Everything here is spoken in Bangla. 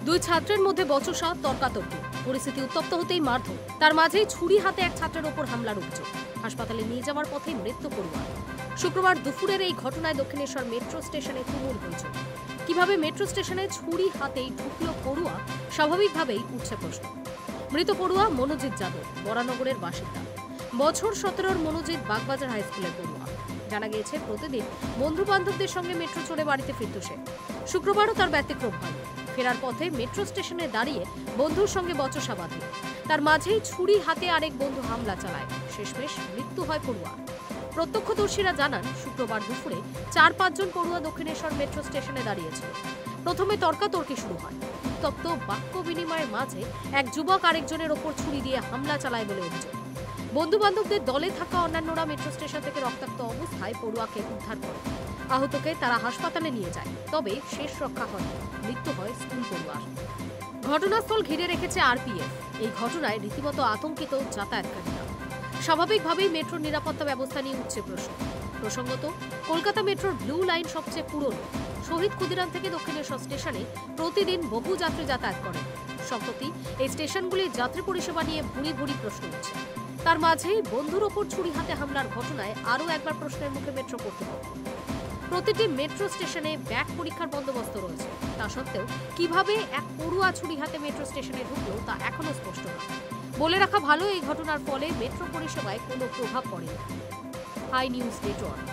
দুই ছাত্রের মধ্যে বচসা, তর্কাতর্কি। পরিস্থিতি উত্তপ্ত হতেই মারধর। তার মাঝেই ছুরি হাতে এক ছাত্রের ওপর হামলার অভিযোগ। হাসপাতালে নিয়ে যাওয়ার পথে মৃত্যু পড়ুয়ার। শুক্রবার দুপুরের এই ঘটনায় দক্ষিণেশ্বর মেট্রো স্টেশনে তুমুল হয়েছে। কিভাবে মেট্রো স্টেশনে ছুরি হাতেই ঢুকলো পড়ুয়া, স্বাভাবিকভাবেই উঠছে প্রশ্ন। মৃত পড়ুয়া মনোজিৎ যাদব বরানগরের বাসিন্দা। বছর 17-র মনোজিৎ বাগবাজার হাই স্কুলের পড়ুয়া। জানা গিয়েছে প্রতিদিন বন্ধু বান্ধবদের সঙ্গে মেট্রো চড়ে বাড়িতে ফিরত সে। শুক্রবারও তার ব্যতিক্রম হয়। ফেরার পথে মেট্রো স্টেশনে দাঁড়িয়ে বন্ধুর সঙ্গে বচসা বাঁধে। তার মাঝেই ছুরি হাতে আরেক বন্ধু হামলা চালায়। শেষমেশ মৃত্যু হয় পড়ুয়া। প্রত্যক্ষদর্শীরা জানান, শুক্রবার দুপুরে 4-5 জন পড়ুয়া দক্ষিণেশ্বর মেট্রো স্টেশনে দাঁড়িয়েছিল। প্রথমে তর্কাতর্কি শুরু হয়। উত্তপ্ত বাক্য বিনিময়ের মাঝে এক যুবক আরেকজনের ওপর ছুরি দিয়ে হামলা চালায় বলে অভিযোগ। বন্ধু বান্ধবদের দলে থাকা অন্যান্যরা মেট্রো স্টেশন থেকে রক্তাক্ত অবস্থায় পড়ুয়াকে উদ্ধার করে। আহতকে তারা হাসপাতালে নিয়ে যায়, তবে শেষ রক্ষা হয়নি। মৃত্যু হয় স্কুল পড়ুয়ার। ঘটনাস্থল ঘিরে রেখেছে আরপিএফ। এই ঘটনায় রীতিমতো আতঙ্কিত যাতায়াতকারীরা। স্বাভাবিকভাবেই মেট্রোর নিরাপত্তা ব্যবস্থা নিয়ে উঠছে প্রশ্ন। প্রসঙ্গত, কলকাতা মেট্রোর ব্লু লাইন সবচেয়ে পুরনো। শহীদ ক্ষুদিরাম থেকে দক্ষিণেশ্বর স্টেশনে প্রতিদিন বহু যাত্রী যাতায়াত করেন। সম্প্রতি এই স্টেশনগুলির যাত্রী পরিষেবা নিয়ে ভুরি ভুরি প্রশ্ন উঠছে। তার মাঝেই বন্ধুর ওপর ছুরি হাতে হামলার ঘটনায় আরও একবার প্রশ্নের মুখে মেট্রো কর্তৃপক্ষ। প্রতিটি মেট্রো স্টেশনে ব্যাগ পরীক্ষার বন্দোবস্ত রয়েছে। তা সত্ত্বেও কিভাবে এক পড়ুয়া ছুরি হাতে মেট্রো স্টেশনে ঢুকলো তা এখনো স্পষ্ট নয়। বলে রাখা ভালো, এই ঘটনার ফলে মেট্রো পরিষেবায় কোনো প্রভাব পড়েনি। Hi News network.